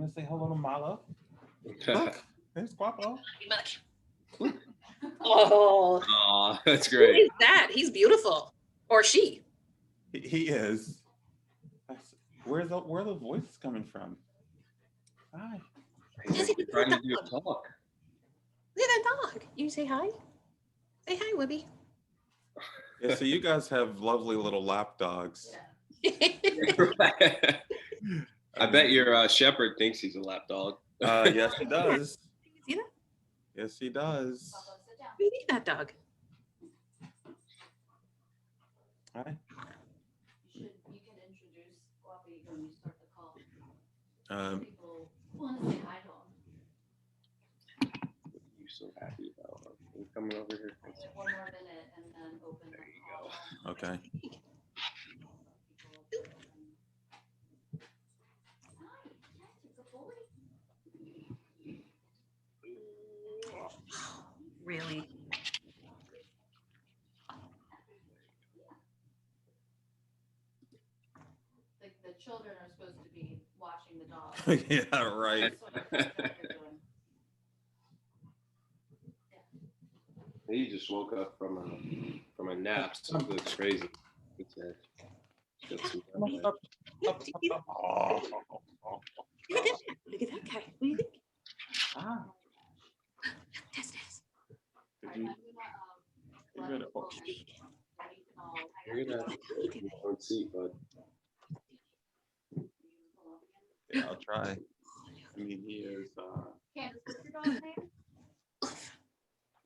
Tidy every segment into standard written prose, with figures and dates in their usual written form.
gonna say hello to Mala. Look, there's Guapo. Oh, oh, that's who great. is that? He's beautiful. Or she. He is. Where are the voices coming from? Hi. Yes, he Trying to dog. do a talk. Look at that dog. You say hi? Say hi, Wibby. Yeah, so you guys have lovely little lap dogs. I bet your shepherd thinks he's a lap dog. Yes, he does. See that? Yes, he does. We need that dog. Hi. You can introduce Guapi when you start the call. People want to say hi to him. You're so happy about him coming over here. One more minute and then open the call. Okay. Really? The children are supposed to be watching the dog. Yeah, right. He just woke up from a nap, so it looks crazy. It's Oh. Look at that guy. What do you think? Ah. Test. You're gonna have your own seat, bud. Yeah, I'll try. I mean, he is. Candace, what's your dog's name?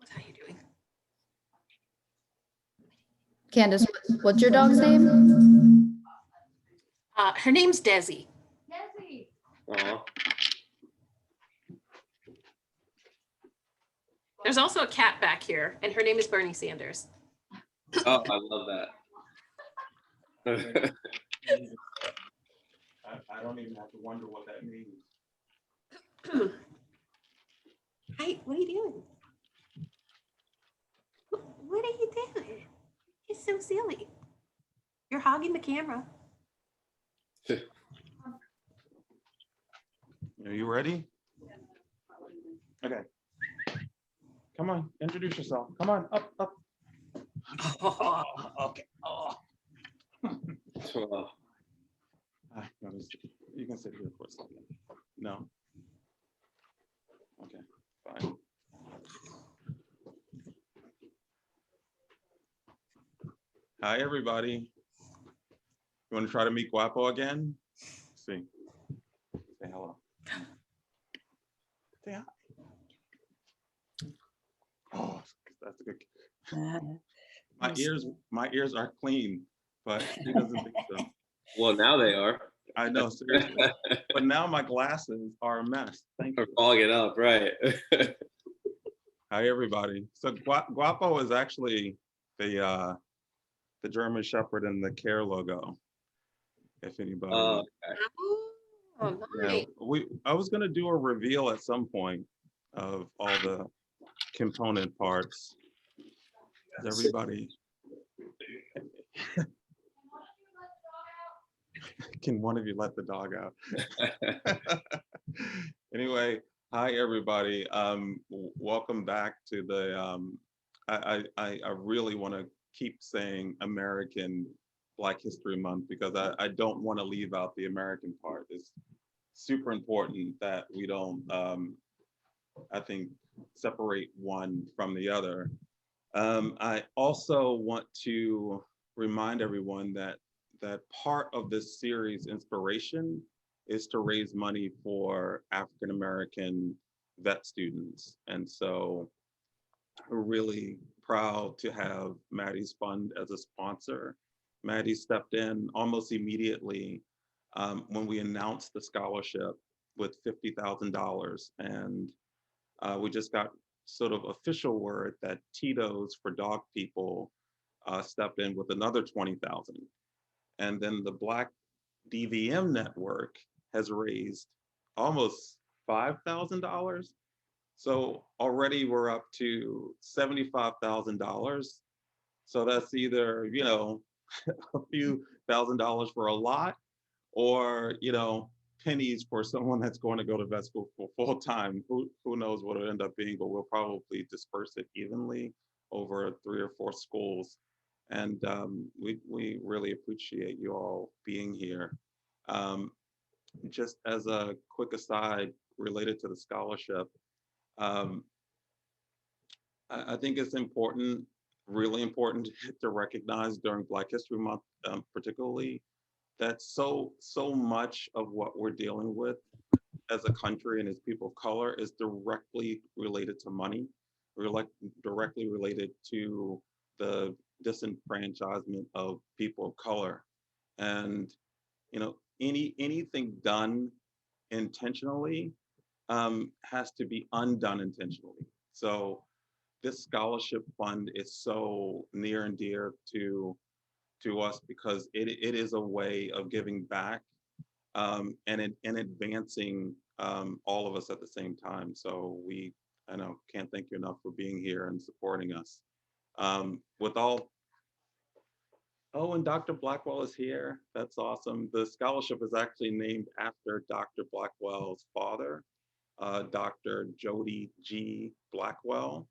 How you doing? Candace, what's your dog's name? Her name's Desi. Desi. Uh-huh. There's also a cat back here, and her name is Bernie Sanders. Oh, I love that. I don't even have to wonder what that means. Hi, what are you doing? What are you doing? It's so silly. You're hogging the camera. Are you ready? Okay. Come on, introduce yourself. Come on, up. Oh, okay. Oh. Hi, you can sit here for a second. No. Okay, fine. Hi, everybody. You want to try to meet Guapo again? Let's see. Say hello. Say hi. Oh, that's a good. My ears are clean, but he doesn't think so. Well, now they are. I know, seriously. But now my glasses are a mess. Thank you. Or fog it up, right? Hi, everybody. So Guapo is actually the German Shepherd and the C.A.R.E logo. If anybody. Oh, nice. Yeah, I was gonna do a reveal at some point of all the component parts. Everybody. Can one of you let the dog out? Anyway, hi everybody. Welcome back to the. I really want to keep saying American Black History Month because I don't want to leave out the American part. It's super important that we don't. I think separate one from the other. I also want to remind everyone that part of this series inspiration is to raise money for African American vet students. And so we're really proud to have Maddie's Fund as a sponsor. Maddie stepped in almost immediately when we announced the scholarship with $50,000. And we just got sort of official word that Tito's for Dog People stepped in with another 20,000. And then the Black DVM Network has raised almost $5,000. So already we're up to $75,000. So that's either, a few $1,000s for a lot, or, pennies for someone that's going to go to vet school for full time. Who knows what it'll end up being, but we'll probably disperse it evenly over 3 or 4 schools. And we really appreciate you all being here. Um, just as a quick aside related to the scholarship, um, I think it's important, really important to recognize during Black History Month, particularly, that so much of what we're dealing with as a country and as people of color is directly related to money, directly related to the disenfranchisement of people of color. And anything done intentionally has to be undone intentionally. So this scholarship fund is so near and dear to us because it is a way of giving back and advancing all of us at the same time. So I know, can't thank you enough for being here and supporting us. With all, oh, and Dr. Blackwell is here. That's awesome. The scholarship is actually named after Dr. Blackwell's father, Dr. Jody G. Blackwell,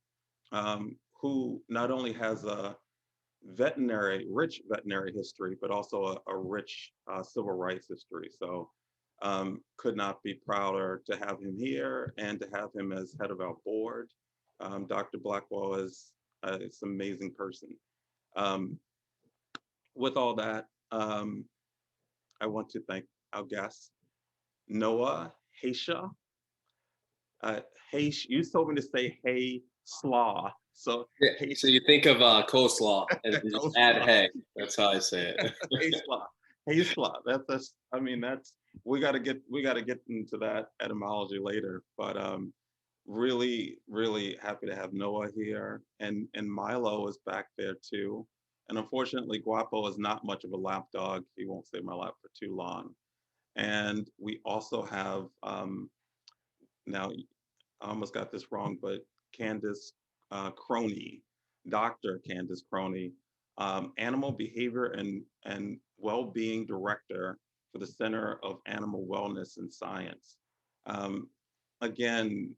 who not only has a rich veterinary history, but also a rich civil rights history. So could not be prouder to have him here and to have him as head of our board. Dr. Blackwell is an amazing person. Um, with all that, I want to thank our guests, Noah Haysha. You told me to say hey slaw. So Yeah. hey, So you think of coleslaw and you just add Coleslaw. hay. That's how I say it. hey slaw. Hey slaw. I mean, we gotta get into that etymology later. But really, really happy to have Noah here. And Milo is back there too. And unfortunately, Guapo is not much of a lap dog. He won't stay in my lap for too long. And we also have now I almost got this wrong, but Candace Croney, Dr. Candace Croney, Animal Behavior and Well-Being Director for the Center of Animal Wellness and Science. Again,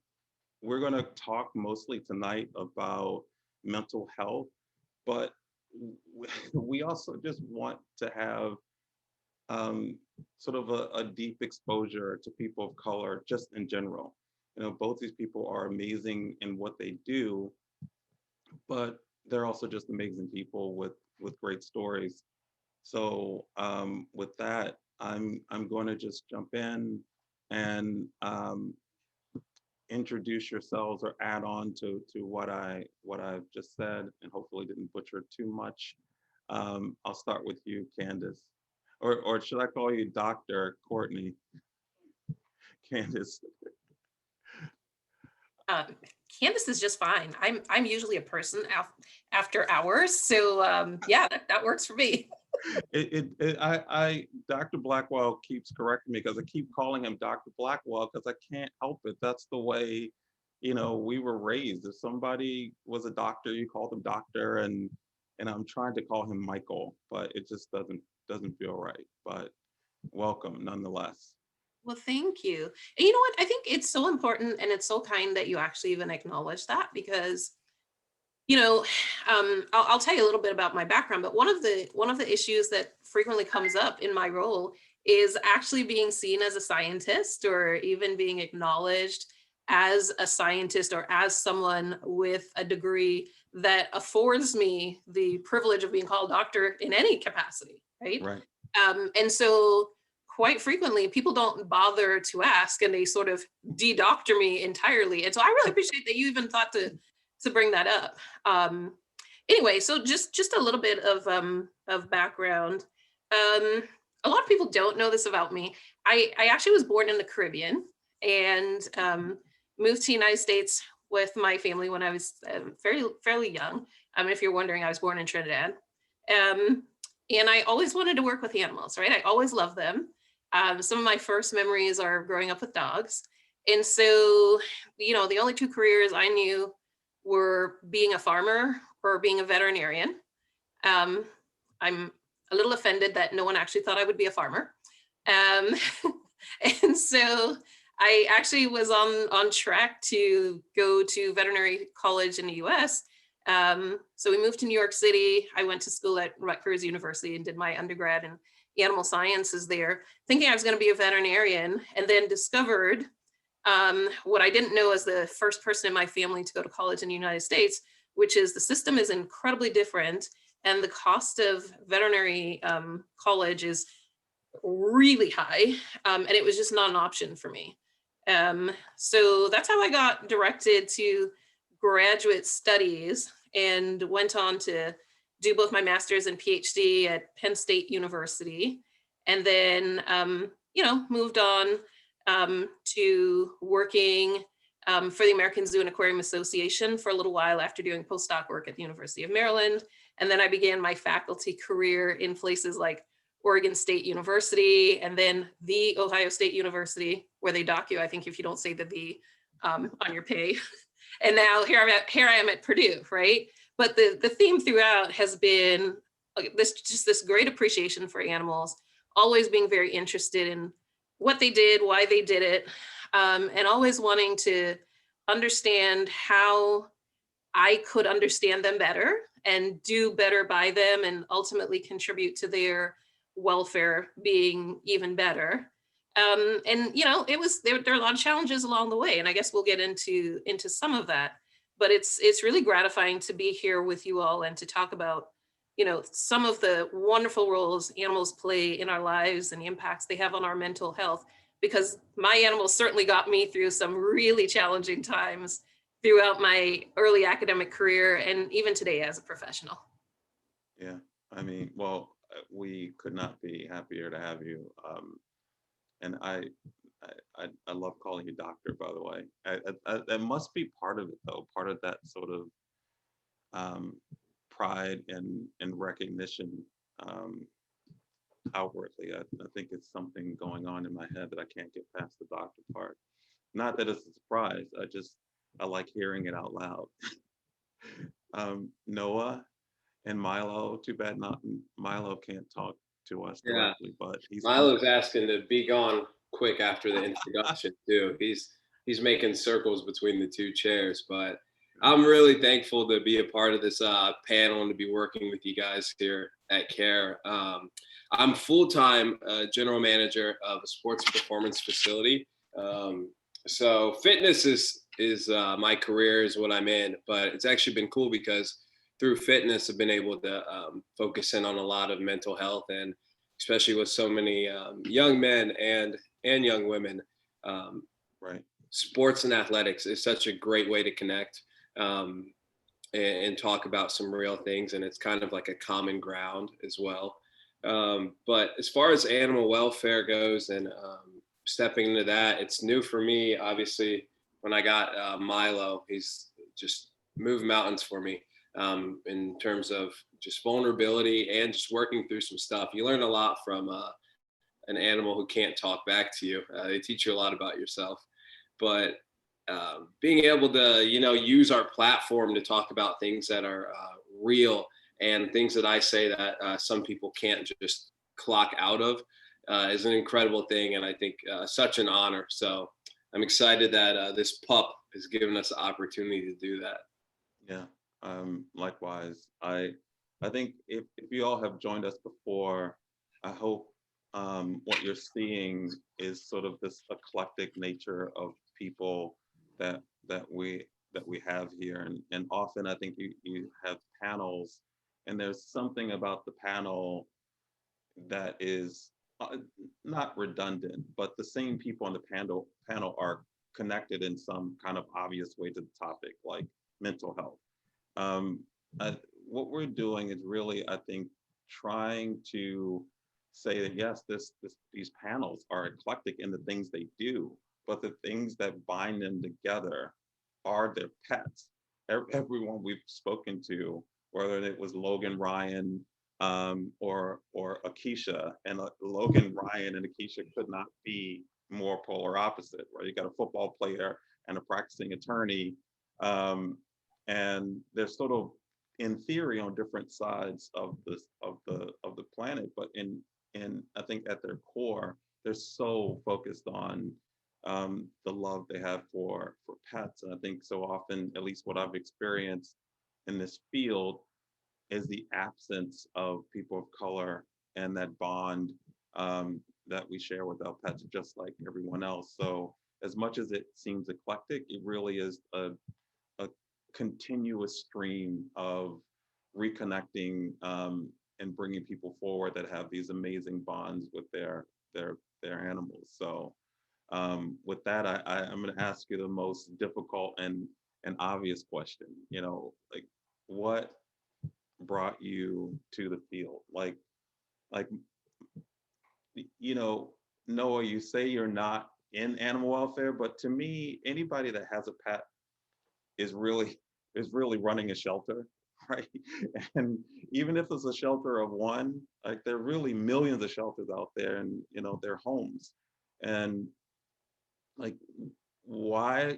we're going to talk mostly tonight about mental health, but we also just want to have sort of a deep exposure to people of color just in general. Both these people are amazing in what they do, but they're also just amazing people with great stories. So with that, I'm going to just jump in and introduce yourselves or add on to what I've just said, and hopefully didn't butcher too much. I'll start with you, Candace, or should I call you Dr. Courtney? Candace. Candace is just fine. I'm usually a person after hours, so yeah, that works for me. Dr. Blackwell keeps correcting me because I keep calling him Dr. Blackwell because I can't help it. That's the way, we were raised. If somebody was a doctor, you called them doctor, and I'm trying to call him Michael, but it just doesn't feel right. But welcome nonetheless. Well, thank you. And you know what? I think it's so important and it's so kind that you actually even acknowledge that because I'll tell you a little bit about my background, but one of the issues that frequently comes up in my role is actually being seen as a scientist or even being acknowledged as a scientist or as someone with a degree that affords me the privilege of being called doctor in any capacity, right? Right. And so quite frequently people don't bother to ask and they sort of de-doctor me entirely. And so I really appreciate that you even thought to bring that up. Anyway, so just a little bit of background. A lot of people don't know this about me. I actually was born in the Caribbean and moved to the United States with my family when I was fairly young. If you're wondering, I was born in Trinidad. And I always wanted to work with animals, right? I always loved them. Some of my first memories are growing up with dogs. And so, the only two careers I knew were being a farmer or being a veterinarian. I'm a little offended that no one actually thought I would be a farmer. And So I actually was on track to go to veterinary college in the US. So we moved to New York City. I went to school at Rutgers University and did my undergrad in animal sciences there, thinking I was going to be a veterinarian, and then discovered what I didn't know as the first person in my family to go to college in the United States, which is the system is incredibly different, and the cost of veterinary college is really high, and it was just not an option for me. So that's how I got directed to graduate studies and went on to do both my master's and PhD at Penn State University, and then moved on to working for the American Zoo and Aquarium Association for a little while after doing postdoc work at the University of Maryland. And then I began my faculty career in places like Oregon State University, and then the Ohio State University, where they dock you, I think, if you don't say the on your pay. And now here I am at Purdue, right? But the theme throughout has been this great appreciation for animals, always being very interested in what they did, why they did it, and always wanting to understand how I could understand them better and do better by them, and ultimately contribute to their welfare being even better. And there are a lot of challenges along the way, and I guess we'll get into some of that. But it's really gratifying to be here with you all and to talk about some of the wonderful roles animals play in our lives and the impacts they have on our mental health, because my animals certainly got me through some really challenging times throughout my early academic career and even today as a professional. Yeah, I mean, well, we could not be happier to have you. And I love calling you doctor, by the way. That must be part of it, though, part of that sort of pride and recognition outwardly. I think it's something going on in my head that I can't get past the doctor part. Not that it's a surprise. I like hearing it out loud. Noah and Milo, too bad not Milo can't talk to us Yeah, directly, but he's Milo's asking to be gone quick after the introduction too. He's making circles between the two chairs, but I'm really thankful to be a part of this panel and to be working with you guys here at C.A.R.E. I'm full-time general manager of a sports performance facility. So fitness is my career, is what I'm in, but it's actually been cool because through fitness I've been able to focus in on a lot of mental health, and especially with so many young men and young women. right. Sports and athletics is such a great way to connect and talk about some real things, and it's kind of like a common ground as well. But as far as animal welfare goes and stepping into that, it's new for me. Obviously, when I got Milo, he's just moved mountains for me in terms of just vulnerability and just working through some stuff. You learn a lot from an animal who can't talk back to you. They teach you a lot about yourself. But being able to, use our platform to talk about things that are real and things that I say that some people can't just clock out of is an incredible thing. And I think such an honor. So I'm excited that this pup has given us the opportunity to do that. Yeah, likewise. I think if you all have joined us before, I hope what you're seeing is sort of this eclectic nature of people that we have here, and often I think you have panels, and there's something about the panel that is not redundant, but the same people on the panel are connected in some kind of obvious way to the topic, like mental health. Um, what we're doing is really, I think, trying to say that yes, these panels are eclectic in the things they do, but the things that bind them together are their pets. Everyone we've spoken to, whether it was Logan Ryan or Akeisha, and Logan Ryan and Akeisha could not be more polar opposite, right? You got a football player and a practicing attorney, and they're sort of in theory on different sides of the planet, but in I think at their core they're so focused on the love they have for pets. And I think so often, at least what I've experienced in this field, is the absence of people of color and that bond that we share with our pets, just like everyone else. So as much as it seems eclectic, it really is a continuous stream of reconnecting and bringing people forward that have these amazing bonds with their animals. So with that, I'm going to ask you the most difficult and obvious question. You know, like what brought you to the field? Like you know, Noah, you say you're not in animal welfare, but to me, anybody that has a pet is really running a shelter, right? And even if it's a shelter of one, like there are really millions of shelters out there, and you know, their homes. And like, why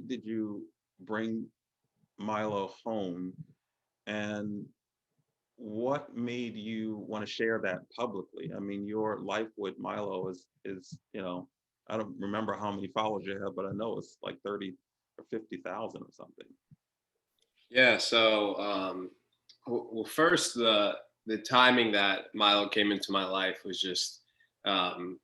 did you bring Milo home, and what made you want to share that publicly? I mean, your life with Milo is you know, I don't remember how many followers you have, but I know it's like 30 or 50,000 or something. Yeah. So, well, first, the timing that Milo came into my life was just um,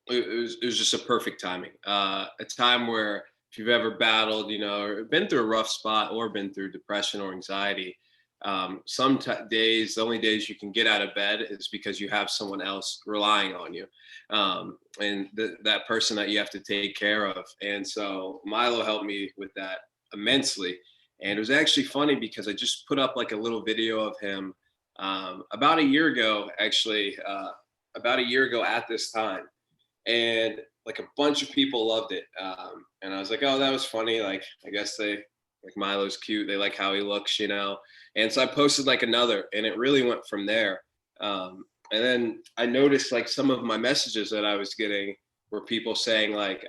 it was just a perfect timing. A time where if you've ever battled, you know, or been through a rough spot or been through depression or anxiety, days, the only days you can get out of bed is because you have someone else relying on you, and that person that you have to take care of. And so Milo helped me with that immensely. And it was actually funny because I just put up like a little video of him about a year ago, actually, about a year ago at this time, and like a bunch of people loved it. And I was like, oh, that was funny. Like, I guess they like Milo's cute. They like how he looks, you know. And so I posted like another, and it really went from there. And then I noticed like some of my messages that I was getting were people saying like,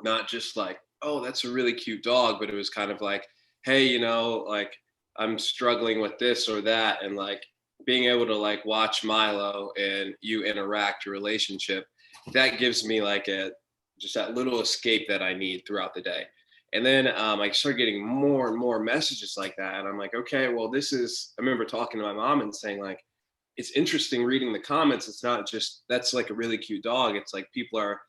not just like, oh, that's a really cute dog, but it was kind of like, hey, you know, like I'm struggling with this or that, and like being able to like watch Milo and you interact your relationship, that gives me like a just that little escape that I need throughout the day. And then I started getting more and more messages like that, and I'm like, okay, well, this is. I remember talking to my mom and saying like, it's interesting reading the comments. It's not just that's like a really cute dog. It's like people are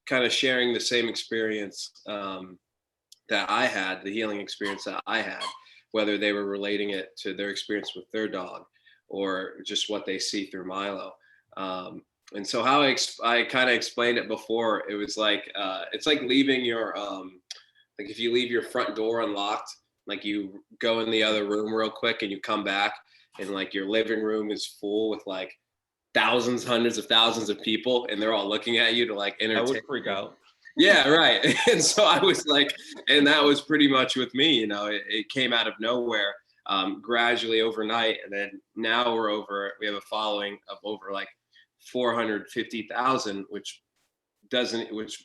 kind of sharing the same experience that I had, the healing experience that I had, whether they were relating it to their experience with their dog or just what they see through Milo. And so how I kind of explained it before, it was like it's like leaving your like if you leave your front door unlocked, like you go in the other room real quick and you come back, and like your living room is full with like thousands, hundreds of thousands of people, and they're all looking at you to like I entertain. would freak out. Yeah, right. And so I was like, and that was pretty much with me, you know, it came out of nowhere, gradually overnight. And then now we have a following of over like 450,000, which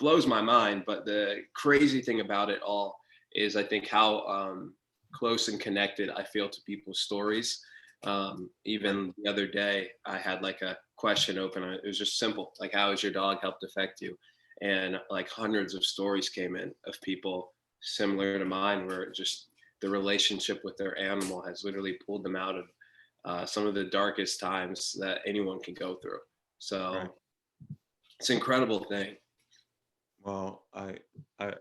blows my mind. But the crazy thing about it all is I think how close and connected I feel to people's stories. Even the other day, I had like a question open. It was just simple, like, how has your dog helped affect you? And like hundreds of stories came in of people similar to mine, where just the relationship with their animal has literally pulled them out of some of the darkest times that anyone can go through. So Right. it's an incredible thing. Well, I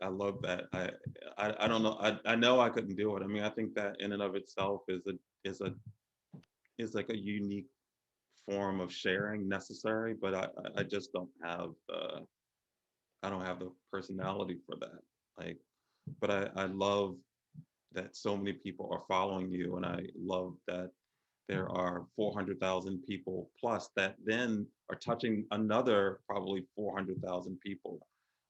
love that. I don't know. I know I couldn't do it. I mean, I think that in and of itself is a is like a unique form of sharing necessary, but I just don't have I don't have the personality for that. Like, but I love that so many people are following you, and I love that there are 400,000 people plus that then are touching another probably 400,000 people,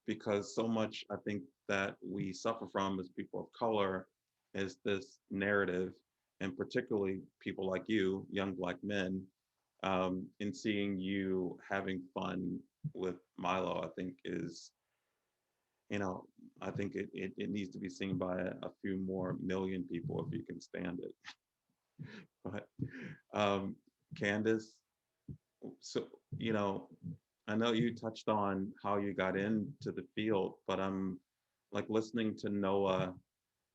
because so much I think that we suffer from as people of color is this narrative, and particularly people like you, young Black men, in seeing you having fun with Milo, I think is, you know, I think it needs to be seen by a few more million people if you can stand it. But Candace, so, you know, I know you touched on how you got into the field, but I'm like listening to Noah,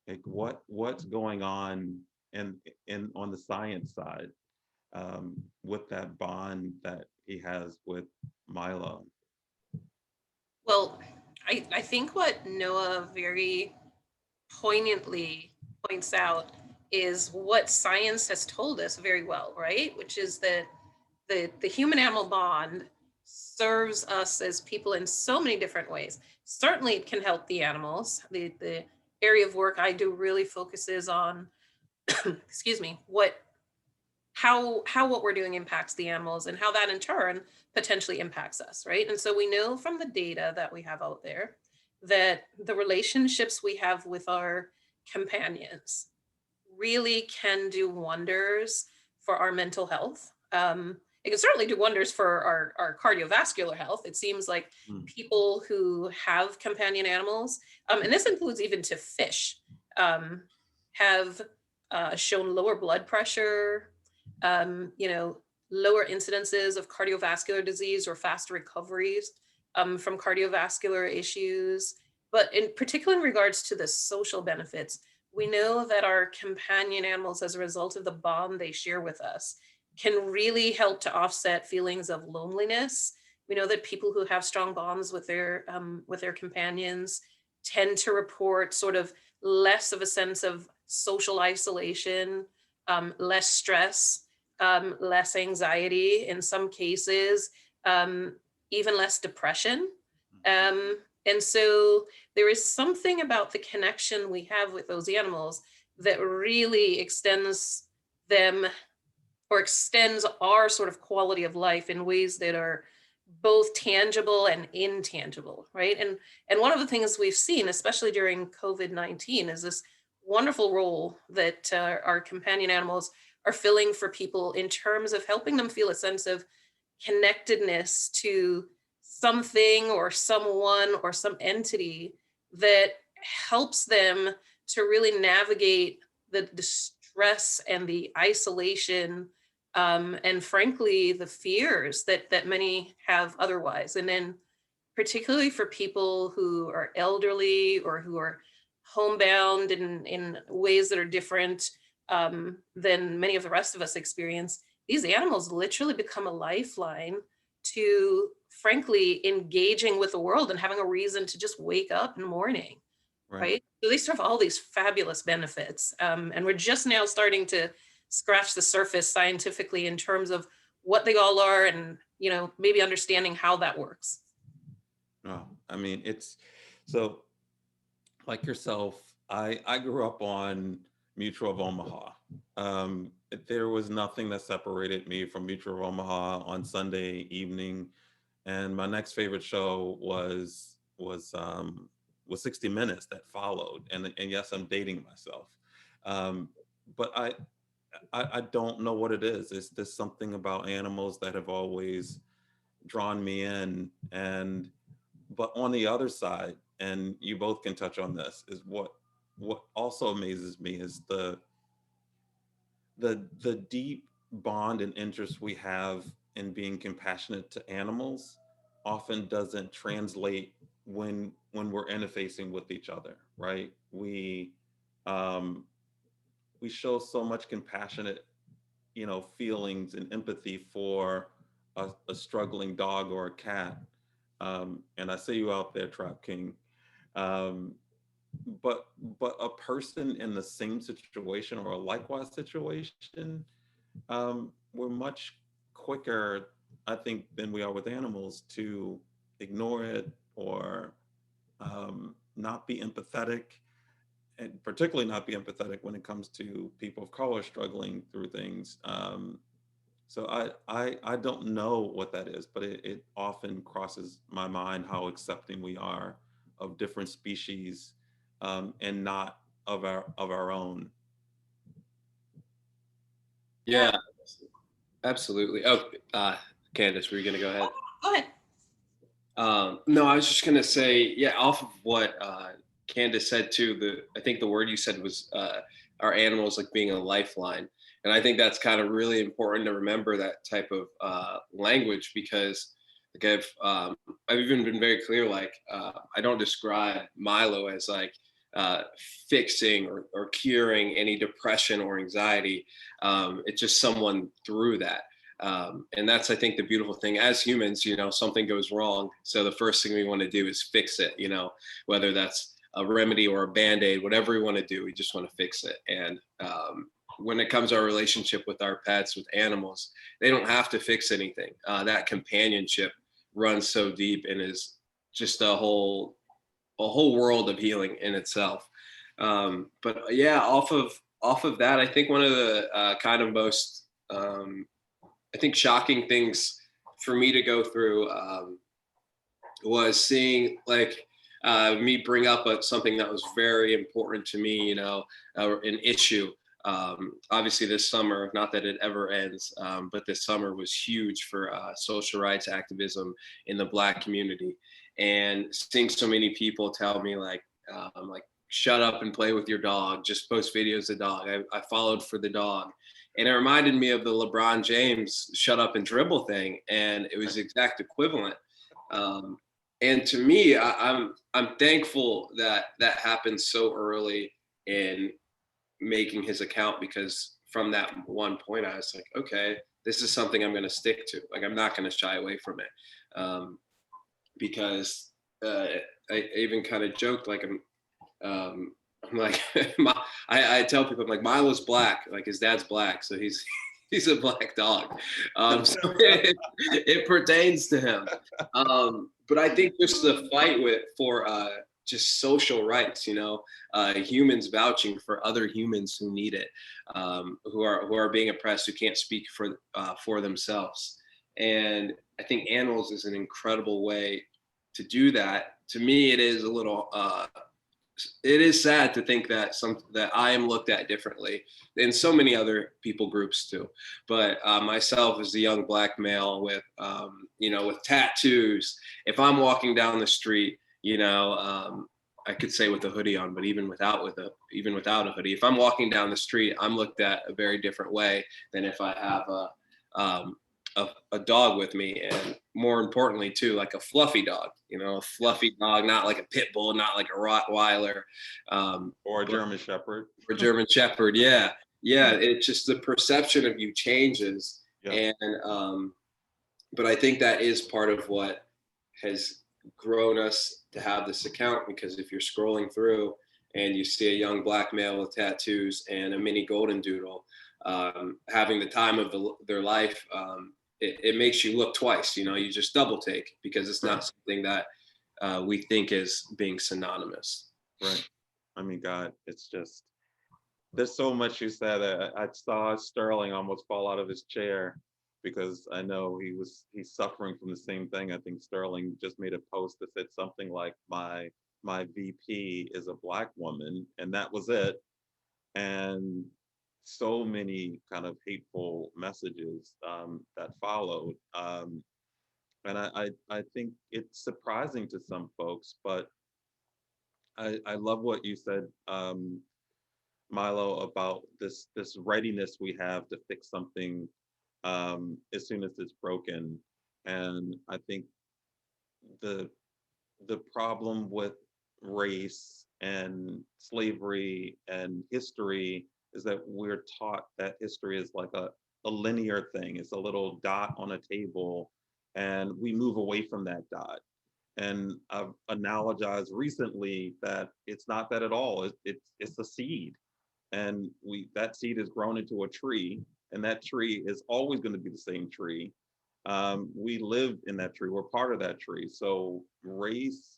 like what's going on in on the science side, with that bond that he has with Milo. Well, I think what Noah very poignantly points out is what science has told us very well, right? Which is that the human animal bond serves us as people in so many different ways. Certainly, it can help the animals. The area of work I do really focuses on, excuse me, how what we're doing impacts the animals and how that in turn potentially impacts us, right? And so we know from the data that we have out there that the relationships we have with our companions really can do wonders for our mental health. It can certainly do wonders for our cardiovascular health. It seems like Mm. people who have companion animals, and this includes even to fish, have shown lower blood pressure, you know, lower incidences of cardiovascular disease or faster recoveries from cardiovascular issues. But in particular, in regards to the social benefits, we know that our companion animals, as a result of the bond they share with us, can really help to offset feelings of loneliness. We know that people who have strong bonds with their companions tend to report sort of less of a sense of social isolation, less stress, less anxiety in some cases, um, even less depression. And so there is something about the connection we have with those animals that really extends them or extends our sort of quality of life in ways that are both tangible and intangible, right? And one of the things we've seen, especially during COVID-19, is this wonderful role that our companion animals are filling for people in terms of helping them feel a sense of connectedness to something or someone or some entity that helps them to really navigate the distress and the isolation, and frankly the fears that many have otherwise. And then particularly for people who are elderly or who are homebound in ways that are different than many of the rest of us experience, these animals literally become a lifeline to, frankly, engaging with the world and having a reason to just wake up in the morning, Right. right? So they serve all these fabulous benefits. And we're just now starting to scratch the surface scientifically in terms of what they all are and, you know, maybe understanding how that works. Oh, I mean, it's so like yourself. I grew up on Mutual of Omaha. There was nothing that separated me from Mutual of Omaha on Sunday evening, and my next favorite show was 60 Minutes that followed. And yes, I'm dating myself, um, but I don't know what it is. It's just something about animals that have always drawn me in. And but on the other side, and you both can touch on this, is what also amazes me is the deep bond and interest we have in being compassionate to animals often doesn't translate when we're interfacing with each other, right? Um we show so much compassionate, feelings and empathy for a struggling dog or a cat. And I see you out there, Trap King. Um, but a person in the same situation or a likewise situation, we're much quicker, I think, than we are with animals to ignore it or not be empathetic, and particularly not be empathetic when it comes to people of color struggling through things. So I don't know what that is, but it often crosses my mind how accepting we are of different species, and not of our own. Yeah. Yeah, absolutely. Oh, Candace, were you going to go ahead? Go ahead. No, I was just going to say, yeah, off of what Candace said too, I think the word you said was our animals like being a lifeline. And I think that's kind of really important to remember that type of language because Like I've even been very clear, like I don't describe Milo as like fixing or curing any depression or anxiety. It's just someone through that. And that's, I think, the beautiful thing. As humans, you know, something goes wrong. So the first thing we want to do is fix it, you know, whether that's a remedy or a band-aid, whatever we want to do, we just want to fix it. And when it comes to our relationship with our pets, with animals, they don't have to fix anything. That companionship runs so deep and is just a whole world of healing in itself. But yeah, off of that, I think one of the kind of most I think shocking things for me to go through was seeing like me bring up something that was very important to me, you know, an issue. Obviously, this summer, not that it ever ends, but this summer was huge for social rights activism in the Black community. And seeing so many people tell me like shut up and play with your dog, just post videos of the dog. I followed for the dog. And it reminded me of the LeBron James shut up and dribble thing. And it was the exact equivalent. Um, and to me, I'm thankful that that happened so early in making his account, because from that one point I was like, okay, this is something I'm going to stick to. Like, I'm not going to shy away from it, because I even kind of joked like I'm like I tell people, I'm like, Milo's Black, like his dad's Black, so he's he's a black dog, so it pertains to him. But I think just the fight for just social rights, you know, humans vouching for other humans who need it, who are being oppressed, who can't speak for themselves. And I think animals is an incredible way to do that. To me, it is a little it is sad to think that I am looked at differently than so many other people groups too. But myself, as a young Black male with you know, with tattoos, if I'm walking down the street, you know, I could say with a hoodie on, but even without a hoodie, if I'm walking down the street, I'm looked at a very different way than if I have um, a dog with me, and more importantly too, like a fluffy dog, you know, a fluffy dog, not like a pit bull, not like a Rottweiler, Or a German Shepherd. or German Shepherd. Yeah, yeah. It's just the perception of you changes, Yeah. and but I think that is part of what has grown us to have this account, because if you're scrolling through and you see a young Black male with tattoos and a mini golden doodle having the time of their life, it makes you look twice. You know, you just double take, because it's not something that we think is being synonymous. Right. I mean, God, it's just, there's so much you said. I saw Sterling almost fall out of his chair because I know he's suffering from the same thing. I think Sterling just made a post that said something like, my VP is a Black woman, and that was it. And so many kind of hateful messages that followed. And I think it's surprising to some folks, but I love what you said, Milo, about this readiness we have to fix something as soon as it's broken. And I think the the problem with race and slavery and history is that we're taught that history is like a linear thing. It's a little dot on a table, and we move away from that dot. And I've analogized recently that it's not that at all. It's a seed, and that seed is grown into a tree, and that tree is always going to be the same tree. We live in that tree. We're part of that tree. So race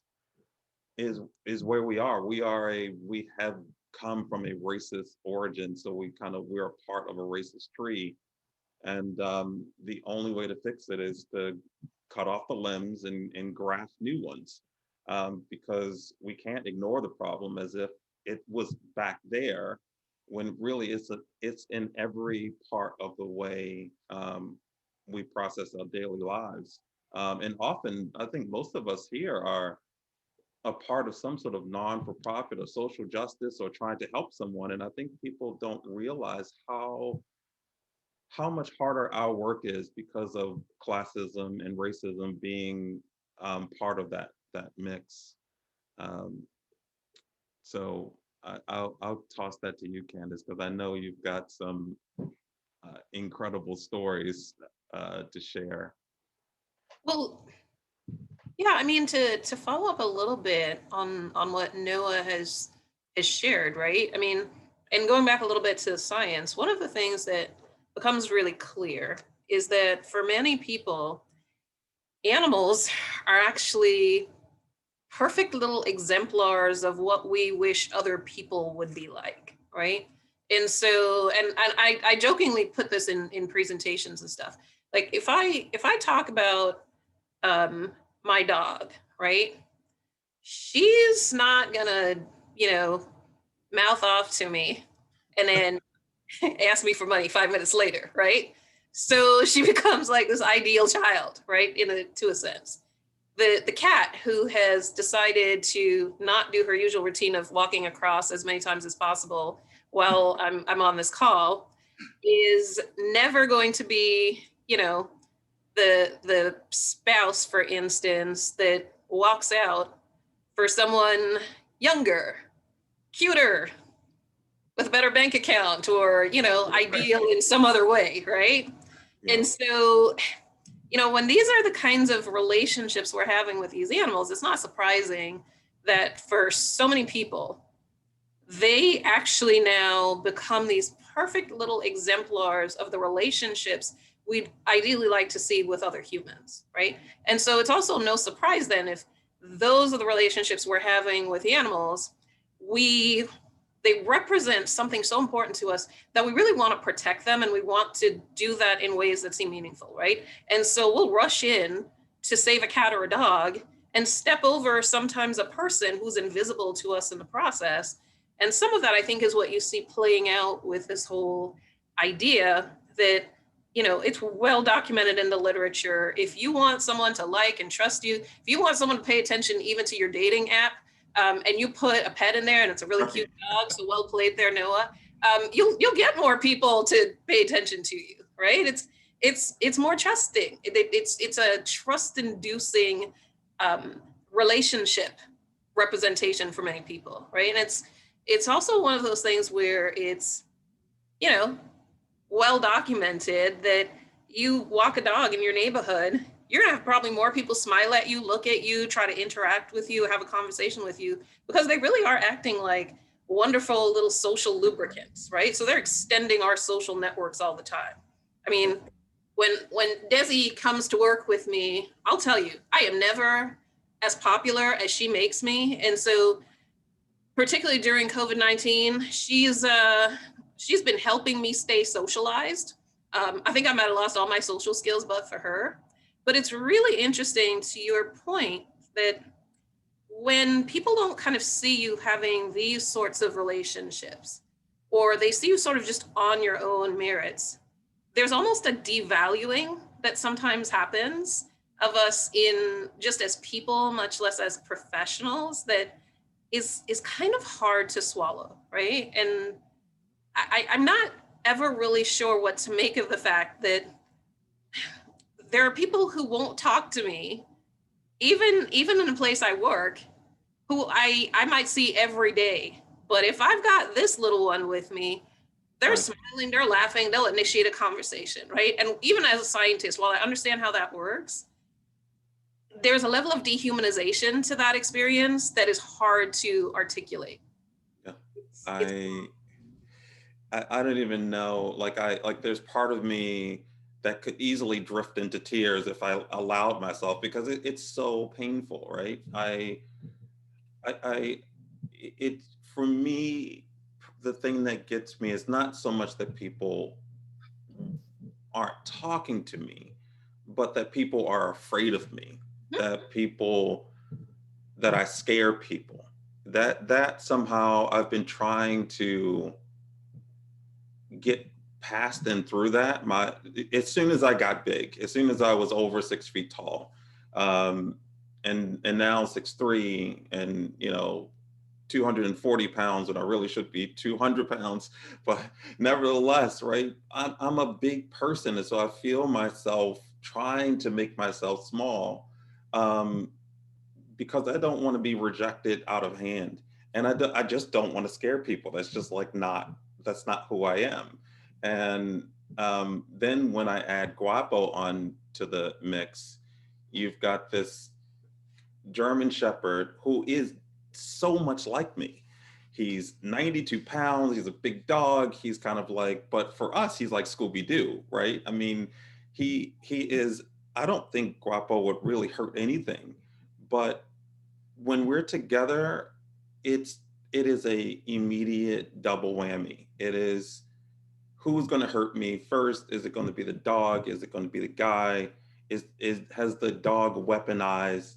is where we are. We have come from a racist origin, so we're a part of a racist tree, and the only way to fix it is to cut off the limbs and graft new ones, because we can't ignore the problem as if it was back there, when really it's in every part of the way we process our daily lives. And often, I think most of us here are a part of some sort of non-for-profit or social justice or trying to help someone. And I think people don't realize how how much harder our work is because of classism and racism being part of that mix. Um, so I'll toss that to you, Candace, because I know you've got some incredible stories to share. Well, yeah, I mean, to follow up a little bit on what Noah has shared, right? I mean, and going back a little bit to science, one of the things that becomes really clear is that for many people, animals are actually perfect little exemplars of what we wish other people would be like, right? And so, and I jokingly put this in presentations and stuff. Like if I talk about um, my dog, right? She's not gonna, you know, mouth off to me and then ask me for money 5 minutes later, right? So she becomes like this ideal child, right? To a sense. The cat who has decided to not do her usual routine of walking across as many times as possible while I'm on this call is never going to be, you know, the spouse, for instance, that walks out for someone younger, cuter, with a better bank account, or, you know, ideal in some other way, right? Yeah. And so, you know, when these are the kinds of relationships we're having with these animals, it's not surprising that for so many people, they actually now become these perfect little exemplars of the relationships we'd ideally like to see with other humans, right? And so it's also no surprise then if those are the relationships we're having with animals, we they represent something so important to us that we really want to protect them, and we want to do that in ways that seem meaningful, right? And so we'll rush in to save a cat or a dog and step over sometimes a person who's invisible to us in the process. And some of that, I think, is what you see playing out with this whole idea that, you know, it's well documented in the literature. If you want someone to like and trust you, if you want someone to pay attention even to your dating app, and you put a pet in there and it's a really cute dog, so well played there, Noah, you'll get more people to pay attention to you, right? It's more trusting. It's a trust inducing relationship representation for many people, right? And it's also one of those things where it's, you know, well documented that you walk a dog in your neighborhood, you're gonna have probably more people smile at you, look at you, try to interact with you, have a conversation with you, because they really are acting like wonderful little social lubricants, right? So they're extending our social networks all the time. I mean, when Desi comes to work with me, I'll tell you, I am never as popular as she makes me. And so particularly during COVID-19, she's been helping me stay socialized. I think I might have lost all my social skills, but for her. But it's really interesting to your point that when people don't kind of see you having these sorts of relationships, or they see you sort of just on your own merits, there's almost a devaluing that sometimes happens of us in just as people, much less as professionals, that is kind of hard to swallow, right? And I'm not ever really sure what to make of the fact that there are people who won't talk to me, even in a place I work, who I might see every day. But if I've got this little one with me, they're Right. smiling, they're laughing, they'll initiate a conversation, right? And even as a scientist, while I understand how that works, there's a level of dehumanization to that experience that is hard to articulate. Yeah. It's I don't even know. Like there's part of me that could easily drift into tears if I allowed myself because it's so painful, right? I it for me, the thing that gets me is not so much that people aren't talking to me, but that people are afraid of me, that I scare people. That somehow I've been trying to get past and through that. As soon as I got big, as soon as I was over 6 feet tall, and now 6'3", and 240 pounds and I really should be 200 pounds. But nevertheless, right, I'm a big person. And so I feel myself trying to make myself small, um, because I don't want to be rejected out of hand. And I just don't want to scare people. That's just like that's not who I am. And then when I add Guapo on to the mix, you've got this German Shepherd who is so much like me. He's 92 pounds. He's a big dog. He's kind of like, but for us, he's like Scooby Doo, right? I mean, he is. I don't think Guapo would really hurt anything, but when we're together, it's it is a immediate double whammy. It is, who's going to hurt me first? Is it going to be the dog? Is it going to be the guy? Is has the dog weaponized,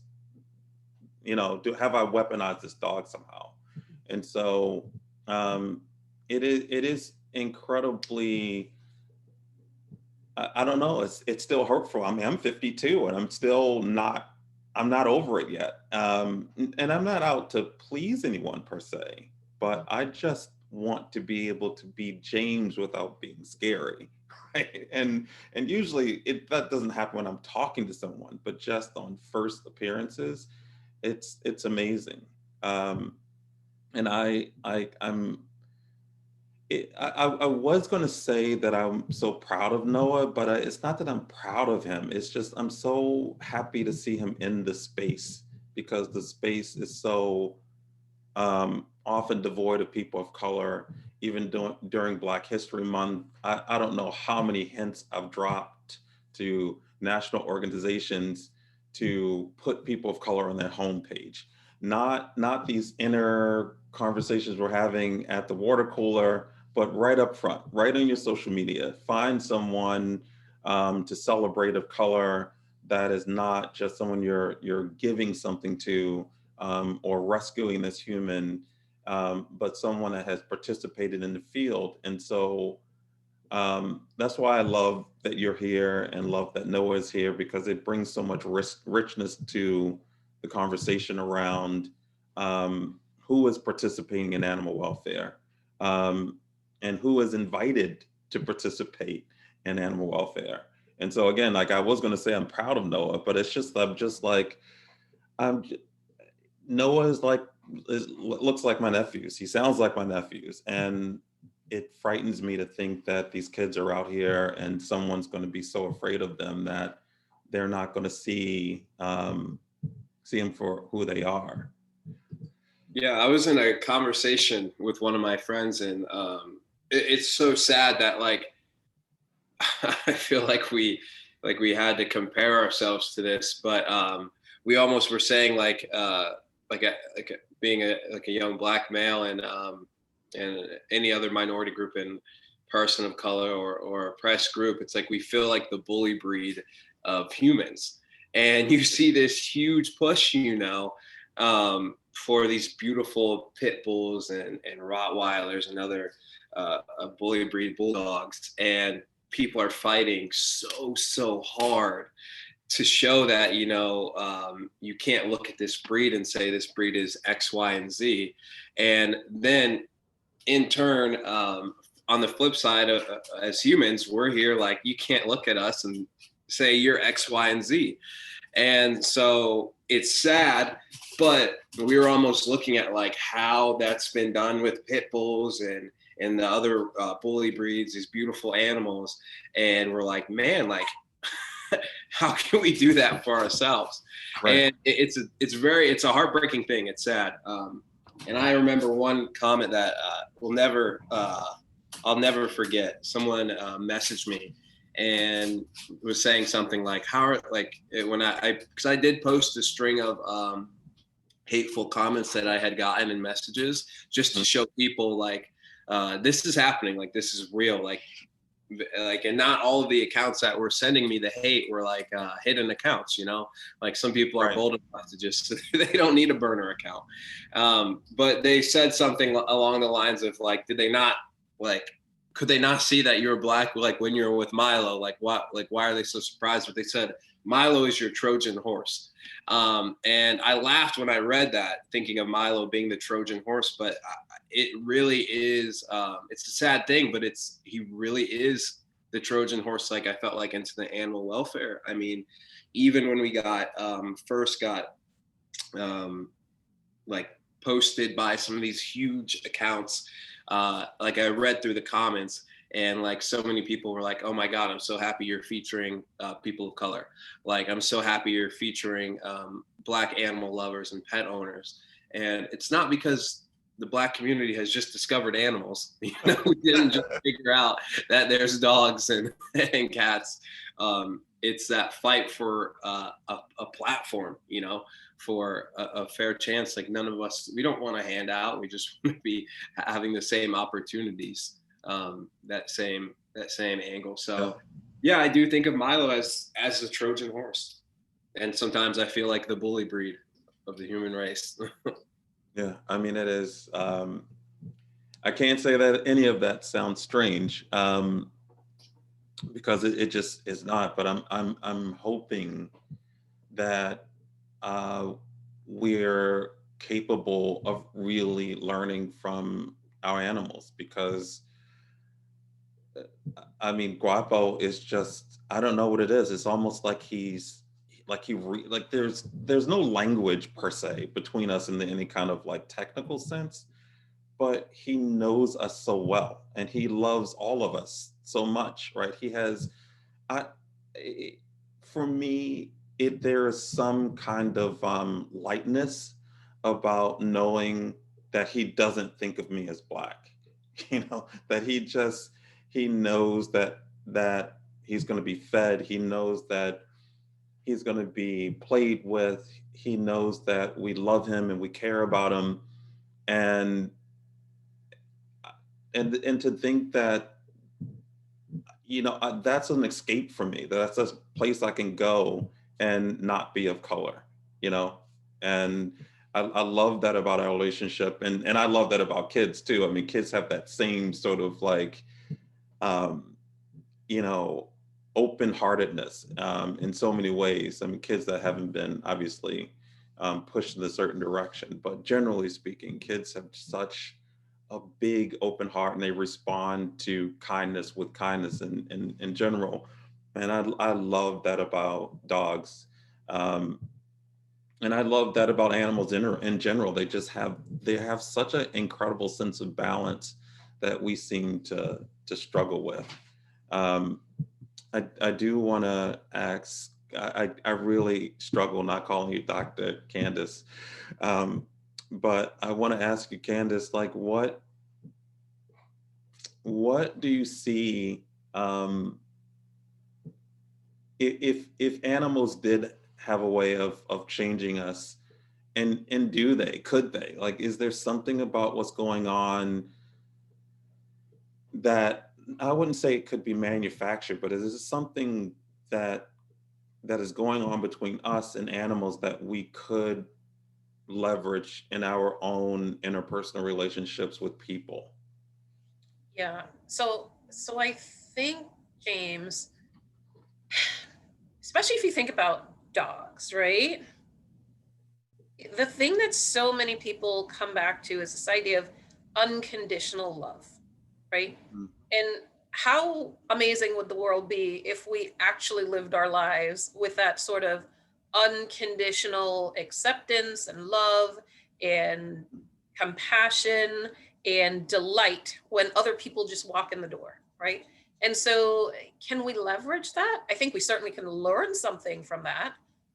have I weaponized this dog somehow? And so it is incredibly, I don't know, it's still hurtful. I mean, I'm 52 and I'm not over it yet. And I'm not out to please anyone per se, but I just want to be able to be James without being scary. Right? And usually that doesn't happen when I'm talking to someone, but just on first appearances, it's amazing. And I was going to say that I'm so proud of Noah, but it's not that I'm proud of him. It's just I'm so happy to see him in the space, because the space is so often devoid of people of color. Even during Black History Month, I don't know how many hints I've dropped to national organizations to put people of color on their homepage. Not these inner conversations we're having at the water cooler, but right up front, right on your social media. Find someone to celebrate of color that is not just someone you're giving something to, or rescuing this human, but someone that has participated in the field. And so that's why I love that you're here and love that Noah is here, because it brings so much richness to the conversation around who is participating in animal welfare, and who is invited to participate in animal welfare. And so again, like I was going to say, I'm proud of Noah, but I'm just like, I'm Noah looks like my nephews. He sounds like my nephews, and it frightens me to think that these kids are out here and someone's going to be so afraid of them that they're not going to see them for who they are. Yeah, I was in a conversation with one of my friends, and it's so sad that like I feel like we had to compare ourselves to this, but we almost were saying being a young Black male and any other minority group and person of color or oppressed group, it's like we feel like the bully breed of humans, and you see this huge push, for these beautiful pit bulls and Rottweilers and other bully breed bulldogs, and people are fighting so hard to show that you can't look at this breed and say this breed is X, Y, and Z, and then in turn, on the flip side, as humans, we're here like you can't look at us and say you're X, Y, and Z, and so it's sad, but we were almost looking at like how that's been done with pit bulls and the other bully breeds, these beautiful animals, and we're like, man, like how can we do that for ourselves? Right. And it's a heartbreaking thing. It's sad. And I remember one comment that I'll never forget. Someone messaged me and was saying something like, because I did post a string of hateful comments that I had gotten in messages just to show people like, this is happening, like this is real, like, and not all of the accounts that were sending me the hate were like hidden accounts, like some people are bold enough to just, they don't need a burner account. But they said something along the lines of like, did they not like could they not see that you were Black? Like when you're with Milo, like what, like, why are they so surprised? But they said, Milo is your Trojan horse. And I laughed when I read that, thinking of Milo being the Trojan horse, but it really is, it's a sad thing, but he really is the Trojan horse. Like I felt like into the animal welfare. I mean, even when we first got like posted by some of these huge accounts, like I read through the comments, and like so many people were like, oh my God, I'm so happy you're featuring people of color. Like, I'm so happy you're featuring Black animal lovers and pet owners. And it's not because the Black community has just discovered animals. You know, we didn't just figure out that there's dogs and cats. It's that fight for a platform, you know, for a fair chance. Like none of us, we don't want a handout. We just want to be having the same opportunities, that same angle. So yeah, I do think of Milo as the Trojan horse. And sometimes I feel like the bully breed of the human race. Yeah, I mean, it is. I can't say that any of that sounds strange, because it just is not. But I'm hoping that we're capable of really learning from our animals, because I mean, Guapo is just, I don't know what it is. It's almost like there's no language per se between us in any kind of like technical sense, but he knows us so well and he loves all of us so much, right? He has, I, for me, there is some kind of lightness about knowing that he doesn't think of me as Black, that he knows that he's going to be fed. He knows that he's going to be played with. He knows that we love him and we care about him, and to think that that's an escape for me. That's a place I can go and not be of color, and I love that about our relationship, and I love that about kids too. I mean, kids have that same sort of like open-heartedness in so many ways. I mean, kids that haven't been obviously pushed in a certain direction, but generally speaking, kids have such a big open heart and they respond to kindness with kindness in general. And I love that about dogs. And I love that about animals in general. They have such an incredible sense of balance that we seem to struggle with. I do want to ask, I really struggle not calling you Dr. Candace, but I want to ask you, Candace, like what do you see, if animals did have a way of changing us, and could they, like, is there something about what's going on that I wouldn't say it could be manufactured, but is there something that is going on between us and animals that we could leverage in our own interpersonal relationships with people? Yeah. So I think, James, especially if you think about dogs, right? The thing that so many people come back to is this idea of unconditional love, right? Mm. And how amazing would the world be if we actually lived our lives with that sort of unconditional acceptance and love and compassion and delight when other people just walk in the door, right? And so can we leverage that? I think we certainly can learn something from that,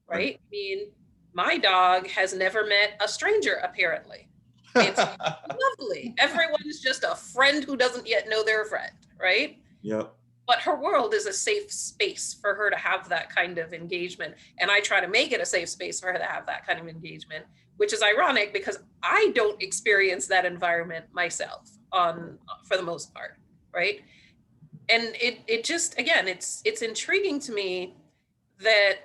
right? I mean, my dog has never met a stranger, apparently. It's lovely. Everyone's just a friend who doesn't yet know they're a friend, right? Yep. But her world is a safe space for her to have that kind of engagement. And I try to make it a safe space for her to have that kind of engagement, which is ironic because I don't experience that environment myself for the most part, right? And it just, again, it's intriguing to me that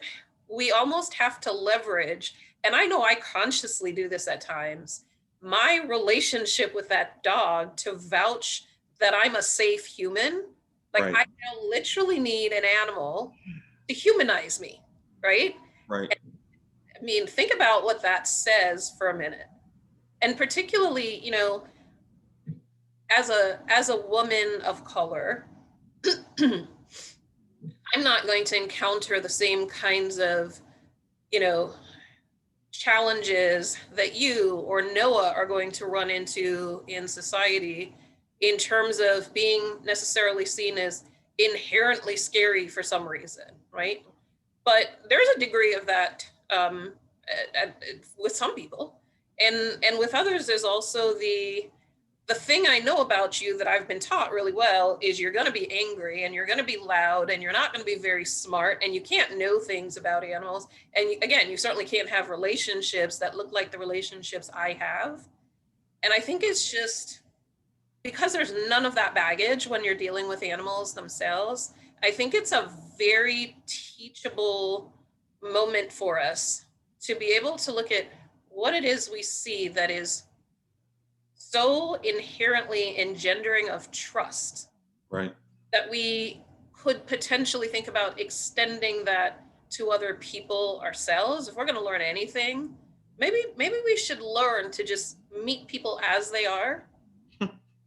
we almost have to leverage, and I know I consciously do this at times, my relationship with that dog to vouch that I'm a safe human, like Right. I now literally need an animal to humanize me, right? Right. I mean, think about what that says for a minute. And particularly, as a woman of color, I'm not going to encounter the same kinds of, you know, challenges that you or Noah are going to run into in society in terms of being necessarily seen as inherently scary for some reason, right? But there's a degree of that with some people, and with others, there's also the thing I know about you that I've been taught really well is you're going to be angry and you're going to be loud and you're not going to be very smart and you can't know things about animals. And again, you certainly can't have relationships that look like the relationships I have. And I think it's just because there's none of that baggage when you're dealing with animals themselves. I think it's a very teachable moment for us to be able to look at what it is we see that is so inherently engendering of trust Right. that we could potentially think about extending that to other people ourselves. If we're going to learn anything, maybe we should learn to just meet people as they are,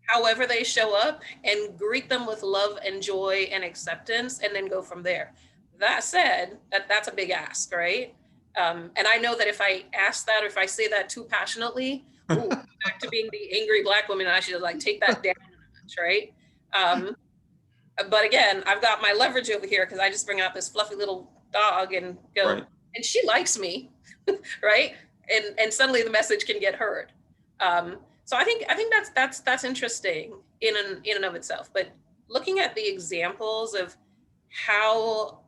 however they show up, and greet them with love and joy and acceptance, and then go from there. That said, that's a big ask, right? And I know that if I ask that or if I say that too passionately, ooh, back to being the angry Black woman, I should like take that down a notch, right? Um, but again, I've got my leverage over here because I just bring out this fluffy little dog and go, Right. and she likes me, right? And suddenly the message can get heard. So I think that's interesting in and of itself. But looking at the examples of how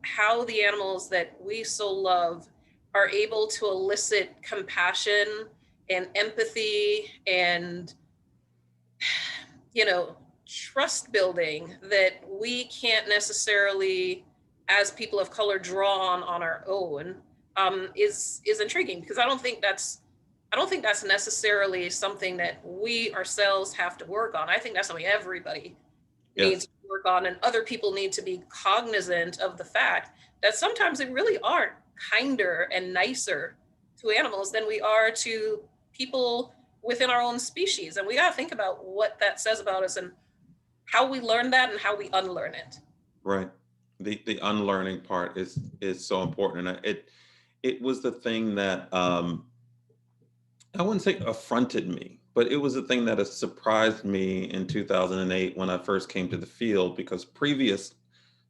the animals that we so love are able to elicit compassion and empathy and trust building that we can't necessarily, as people of color, draw on our own, is intriguing because I don't think that's necessarily something that we ourselves have to work on. I think that's something everybody needs Yes. to work on, and other people need to be cognizant of the fact that sometimes they really aren't kinder and nicer to animals than we are to people within our own species. And we got to think about what that says about us and how we learn that and how we unlearn it. Right. The unlearning part is so important. And it was the thing that I wouldn't say affronted me, but it was the thing that has surprised me in 2008 when I first came to the field, because previous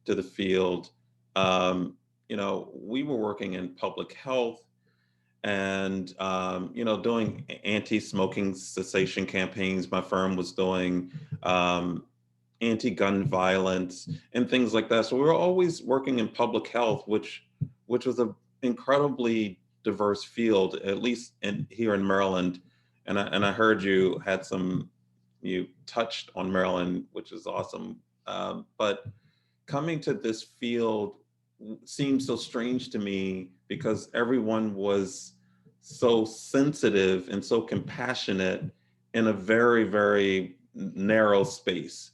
to the field, we were working in public health and, doing anti-smoking cessation campaigns. My firm was doing anti-gun violence and things like that. So we were always working in public health, which was an incredibly diverse field, at least here in Maryland. And I heard you touched on Maryland, which is awesome. But coming to this field seemed so strange to me because everyone was so sensitive and so compassionate in a very, very narrow space.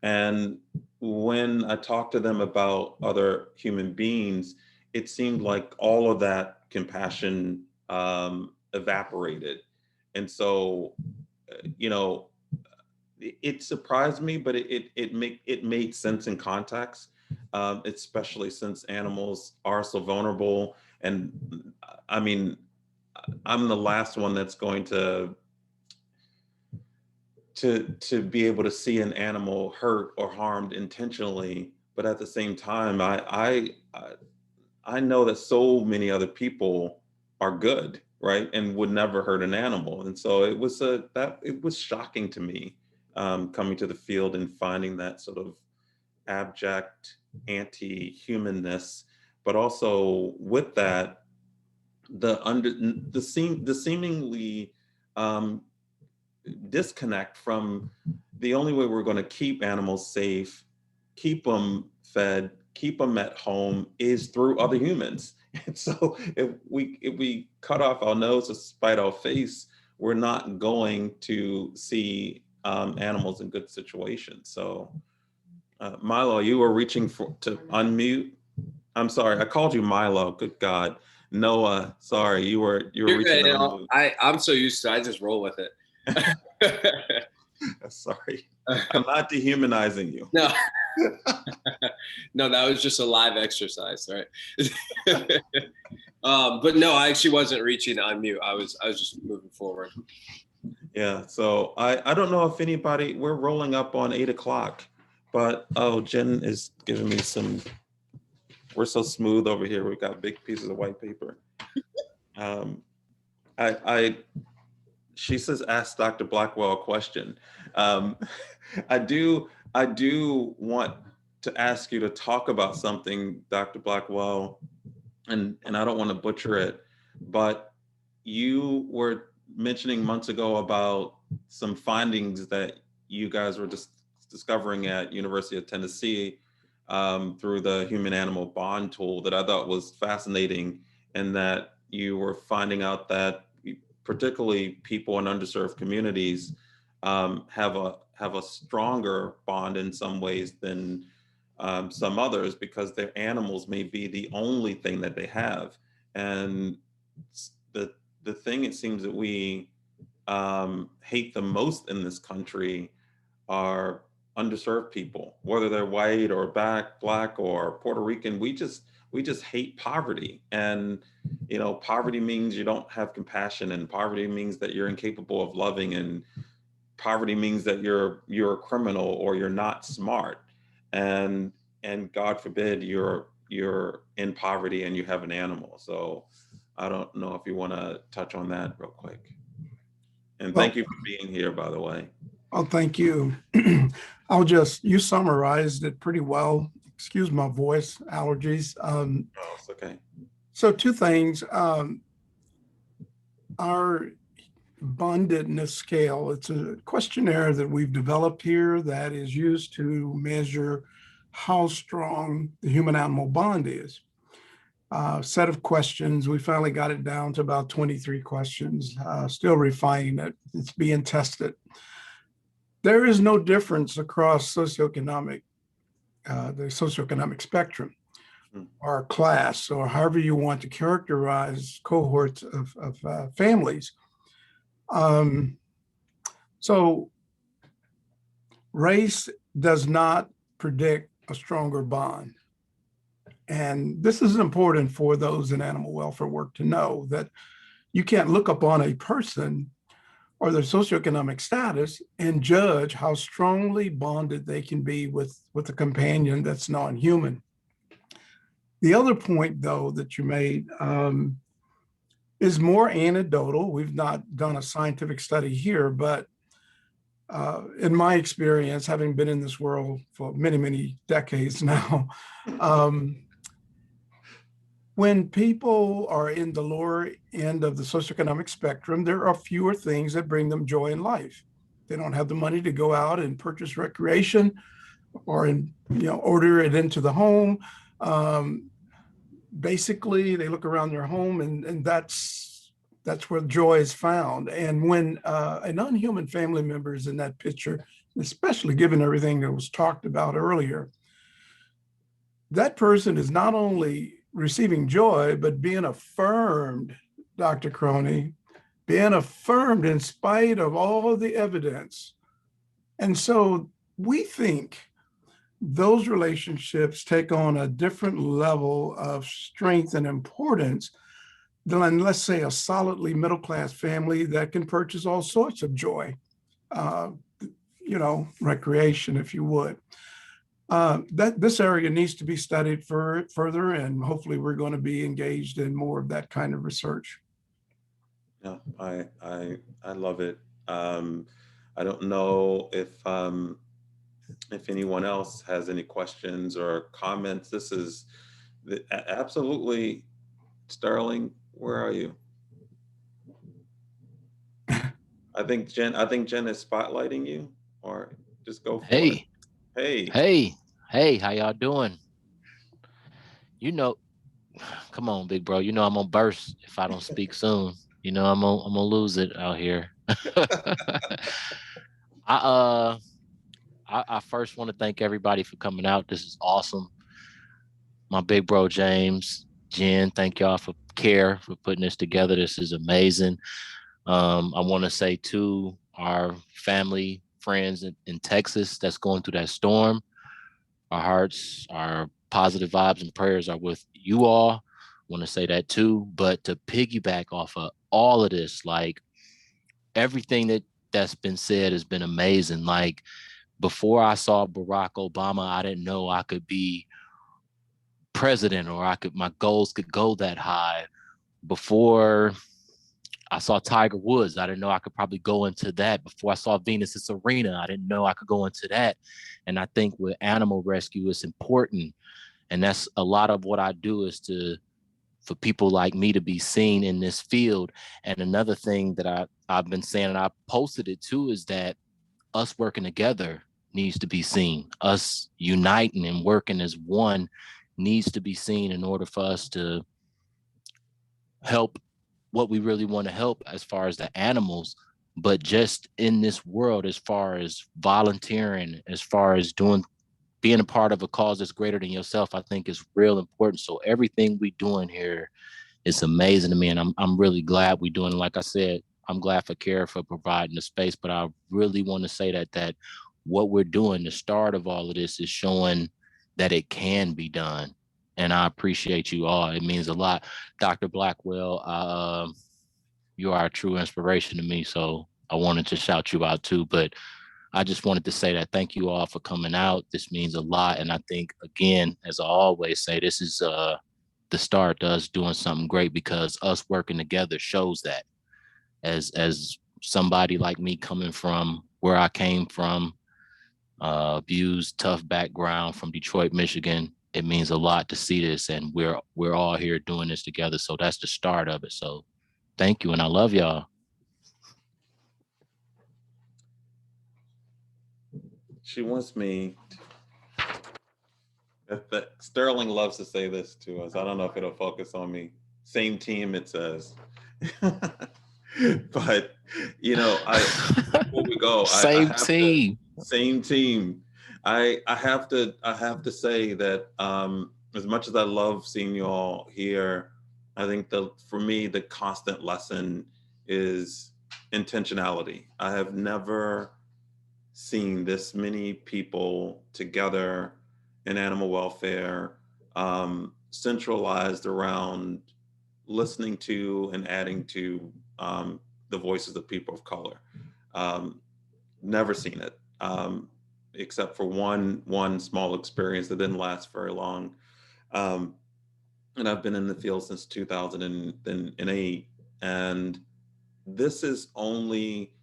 And when I talked to them about other human beings, it seemed like all of that compassion evaporated. And so, you know, it surprised me, but it made sense in context, especially since animals are so vulnerable. And I mean, I'm the last one that's going to be able to see an animal hurt or harmed intentionally, but at the same time, I know that so many other people are good, right, and would never hurt an animal. And so it was shocking to me, coming to the field and finding that sort of abject anti-humanness, but also with that the seemingly um, disconnect from the only way we're going to keep animals safe, keep them fed, keep them at home is through other humans. And so if we cut off our nose to spite our face, we're not going to see animals in good situations. So Milo, you were reaching to unmute. I'm sorry, I called you Milo. Good God. Noah, sorry, you were reaching to unmute. I'm so used to it, I just roll with it. Sorry, I'm not dehumanizing you. No, no, that was just a live exercise, right? But no, I actually wasn't reaching on mute. I was just moving forward. Yeah, so I don't know if anybody, we're rolling up on 8 o'clock, but oh, Jen is giving me some, we're so smooth over here. We've got big pieces of white paper. I she says, ask Dr. Blackwell a question. Um, I do want to ask you to talk about something, Dr. Blackwell, and I don't want to butcher it, but you were mentioning months ago about some findings that you guys were discovering at University of Tennessee through the human animal bond tool that I thought was fascinating, and that you were finding out that particularly people in underserved communities have a stronger bond in some ways than some others, because their animals may be the only thing that they have. And the thing it seems that we hate the most in this country are underserved people, whether they're white or black or Puerto Rican. We just hate poverty. And poverty means you don't have compassion, and poverty means that you're incapable of loving, and poverty means that you're a criminal or you're not smart. And God forbid you're in poverty and you have an animal. So I don't know if you want to touch on that real quick. And thank you for being here, by the way. Oh, thank you. You summarized it pretty well. Excuse my voice, allergies. Oh, it's okay. So two things. Our bondedness scale, it's a questionnaire that we've developed here that is used to measure how strong the human animal bond is. Set of questions. We finally got it down to about 23 questions, still refining it. It's being tested. There is no difference across the socioeconomic spectrum or class, or however you want to characterize cohorts of families. So race does not predict a stronger bond. And this is important for those in animal welfare work to know, that you can't look upon a person or their socioeconomic status and judge how strongly bonded they can be with a companion that's non-human. The other point, though, that you made is more anecdotal. We've not done a scientific study here, but in my experience, having been in this world for many, many decades now, when people are in the lower end of the socioeconomic spectrum, there are fewer things that bring them joy in life. They don't have the money to go out and purchase recreation or order it into the home. Basically, they look around their home and that's where joy is found. And when a non-human family member is in that picture, especially given everything that was talked about earlier, that person is not only receiving joy, but being affirmed, Dr. C.A.R.E, being affirmed in spite of all the evidence. And so we think those relationships take on a different level of strength and importance than, let's say, a solidly middle-class family that can purchase all sorts of joy, recreation, if you would. That this area needs to be studied further, and hopefully we're going to be engaged in more of that kind of research. Yeah, I love it. I don't know if anyone else has any questions or comments. This is absolutely, Sterling. Where are you? I think Jen is spotlighting you, or just go for it. Hey, how y'all doing? Come on, big bro. I'm gonna burst if I don't speak soon. I'm gonna lose it out here. I uh I first want to thank everybody for coming out. This is awesome. My big bro James, Jen, thank y'all for C.A.R.E for putting this together. This is amazing. I want to say to our family, friends in Texas that's going through that storm, our hearts, our positive vibes and prayers are with you all. I want to say that too. But to piggyback off of all of this, like everything that's been said has been amazing. Like before I saw Barack Obama, I didn't know I could be president or my goals could go that high. Before I saw Tiger Woods, I didn't know I could probably go into that. Before I saw Venus and Serena, I didn't know I could go into that. And I think with animal rescue, it's important. And that's a lot of what I do is for people like me to be seen in this field. And another thing that I've been saying, and I posted it too, is that us working together needs to be seen. Us uniting and working as one needs to be seen in order for us to help what we really want to help as far as the animals, but just in this world, as far as volunteering, as far as being a part of a cause that's greater than yourself, I think is real important. So everything we doing here is amazing to me, and I'm really glad we're doing it. Like I said, I'm glad for C.A.R.E for providing the space, but I really want to say that what we're doing, the start of all of this, is showing that it can be done. And I appreciate you all. It means a lot. Dr. Blackwell, you are a true inspiration to me. So I wanted to shout you out too. But I just wanted to say that thank you all for coming out. This means a lot. And I think, again, as I always say, this is the start to us doing something great, because us working together shows that. As somebody like me coming from where I came from, abused, tough background from Detroit, Michigan, it means a lot to see this, and we're all here doing this together. So that's the start of it. So thank you, and I love y'all. She wants me. Sterling loves to say this to us. I don't know if it'll focus on me. Same team, it says. But before we go, I Same have team. same team. I have to say that as much as I love seeing you all here, I think for me the constant lesson is intentionality. I have never seen this many people together in animal welfare, centralized around listening to and adding to the voices of people of color. Um, Never seen it, except for one small experience that didn't last very long. Um, and I've been in the field since 2008, and this is only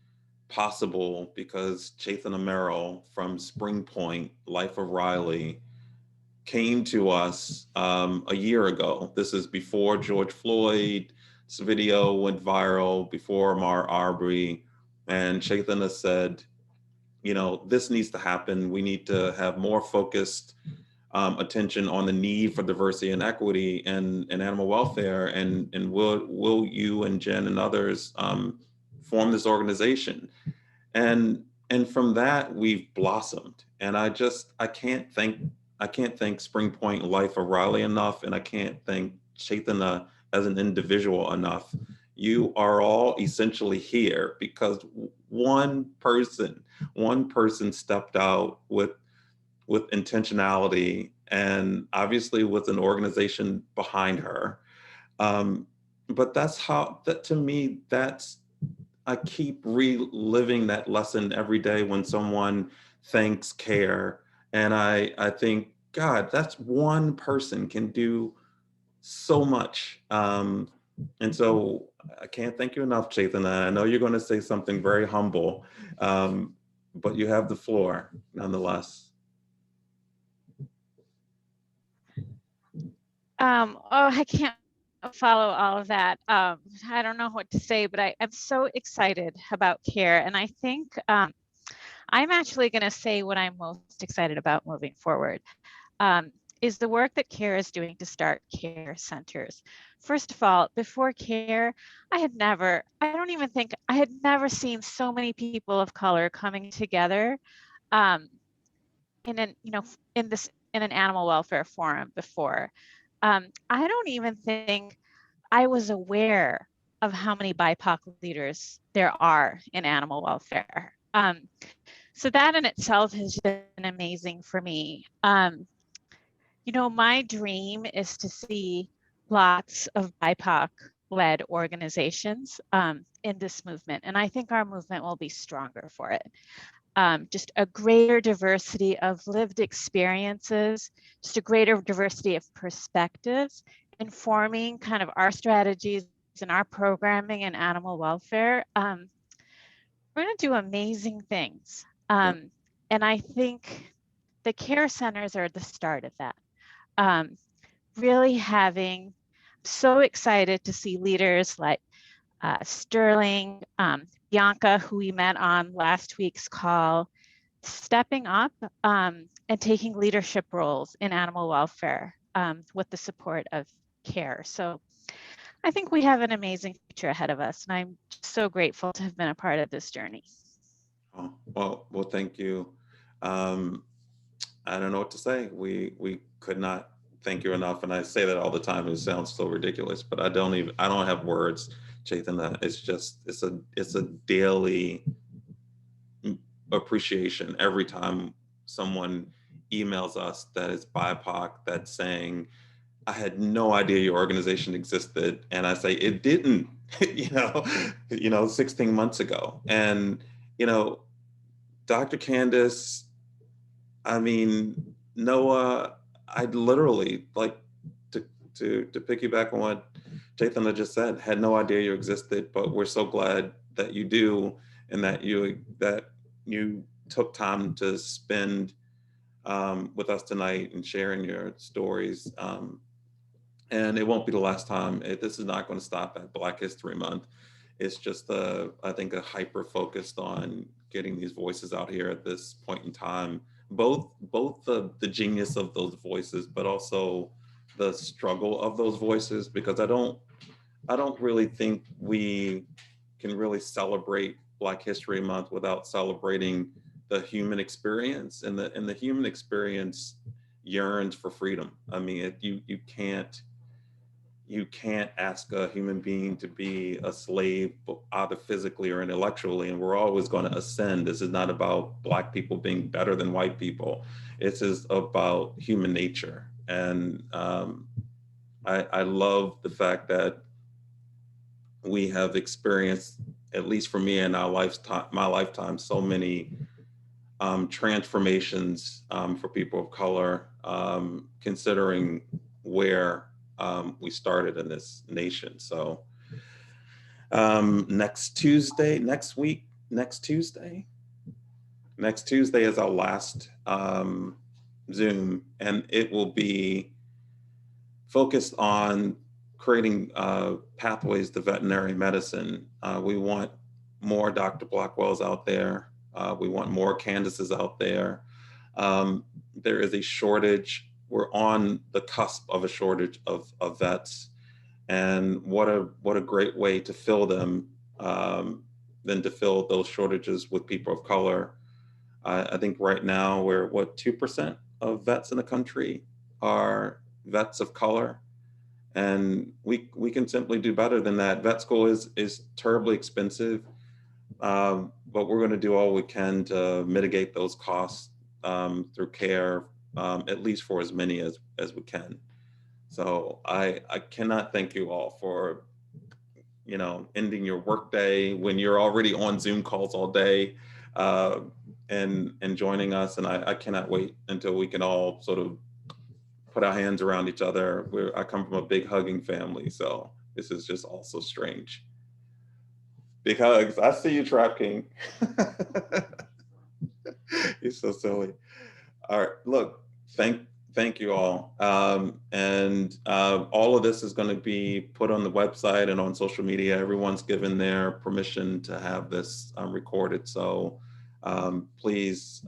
possible because Chaitanya Merrill from Spring Point, Life of Riley, came to us a year ago. This is before George Floyd's video went viral, before Ahmaud Arbery, and Chaitanya said, this needs to happen. We need to have more focused attention on the need for diversity and equity in animal welfare. And will you and Jen and others form this organization? And from that we've blossomed. And I can't thank Spring Point Life of Raleigh enough, and I can't thank Chaitanya as an individual enough. You are all essentially here because one person stepped out with intentionality, and obviously with an organization behind her. But that to me, I keep reliving that lesson every day when someone thanks C.A.R.E. And I think, God, that's one person can do so much. And so I can't thank you enough, Chaitanya. I know you're going to say something very humble, but you have the floor nonetheless. I can't follow all of that. I don't know what to say, but I'm so excited about C.A.R.E. And I think I'm actually going to say what I'm most excited about moving forward. is the work that C.A.R.E is doing to start care centers. First of all, before C.A.R.E, I don't even think, I had never seen so many people of color coming together um, in an, in an animal welfare forum before. I don't even think I was aware of how many BIPOC leaders there are in animal welfare. So that in itself has been amazing for me. My dream is to see lots of BIPOC-led organizations in this movement, and I think our movement will be stronger for it. Just a greater diversity of lived experiences, just a greater diversity of perspectives, informing kind of our strategies and our programming and animal welfare. We're going to do amazing things. And I think the care centers are the start of that. Really having, so excited to see leaders like Sterling, Bianca, who we met on last week's call, stepping up and taking leadership roles in animal welfare with the support of C.A.R.E. So I think we have an amazing future ahead of us, and I'm so grateful to have been a part of this journey. Oh, well, thank you. I don't know what to say. We could not thank you enough, and I say that all the time. It sounds so ridiculous, but I don't have words, Chaitanya. It's a daily appreciation every time someone emails us that is BIPOC that's saying, I had no idea your organization existed. And I say, it didn't, 16 months ago. And, Dr. Candace, I mean, Noah, I'd literally like to piggyback on what Chaitanya just said, had no idea you existed, but we're so glad that you do, and that you took time to spend with us tonight and sharing your stories. And it won't be the last time. This is not going to stop at Black History Month. It's just, I think, a hyper focused on getting these voices out here at this point in time. Both the genius of those voices, but also the struggle of those voices. Because I don't really think we can really celebrate Black History Month without celebrating the human experience, and the human experience yearns for freedom. I mean, you can't ask a human being to be a slave, either physically or intellectually, and we're always going to ascend. This is not about Black people being better than white people. It's just about human nature. And I love the fact that we have experienced, at least for me in my lifetime, so many transformations for people of color, considering where we started in this nation. So next Tuesday is our last Zoom, and it will be focused on creating pathways to veterinary medicine. We want more Dr. Blackwells out there. We want more Candaces out there. There is a shortage. We're on the cusp of a shortage of vets. And what a great way to fill them than to fill those shortages with people of color. I think right now we're 2% of vets in the country are vets of color. And we can simply do better than that. Vet school is terribly expensive, but we're going to do all we can to mitigate those costs through C.A.R.E, at least for as many as we can. So I cannot thank you all for ending your workday when you're already on Zoom calls all day and joining us. And I cannot wait until we can all sort of put our hands around each other. I come from a big hugging family, so this is just also strange. Big hugs. I see you, Trap King. You're so silly. All right, look, thank you all. And all of this is going to be put on the website and on social media. Everyone's given their permission to have this recorded. So Please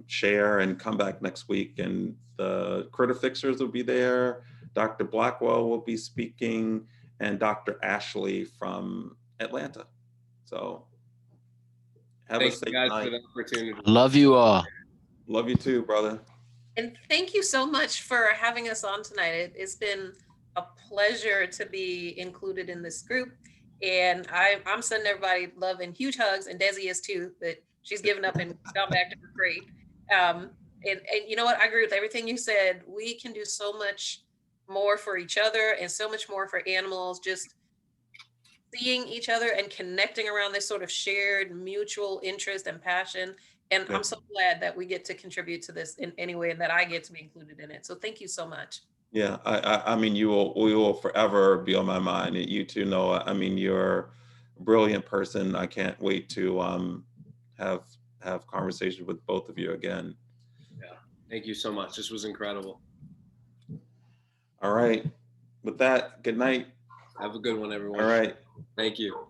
share and come back next week. And the Critter Fixers will be there. Dr. Blackwell will be speaking, and Dr. Ashley from Atlanta. So have a Thanks safe guys night. for the opportunity. Love you all. Love you too, brother. And thank you so much for having us on tonight. It's been a pleasure to be included in this group. And I'm sending everybody love and huge hugs, and Desi is too, but she's given up and gone back to her crate. And you know what? I agree with everything you said. We can do so much more for each other and so much more for animals, just seeing each other and connecting around this sort of shared mutual interest and passion. And Yeah. I'm so glad that we get to contribute to this in any way and that I get to be included in it. So thank you so much. Yeah, I mean, we will forever be on my mind. You too, Noah. I mean, you're a brilliant person. I can't wait to have conversations with both of you again. Yeah, thank you so much. This was incredible. All right. With that, good night. Have a good one, everyone. All right. Thank you.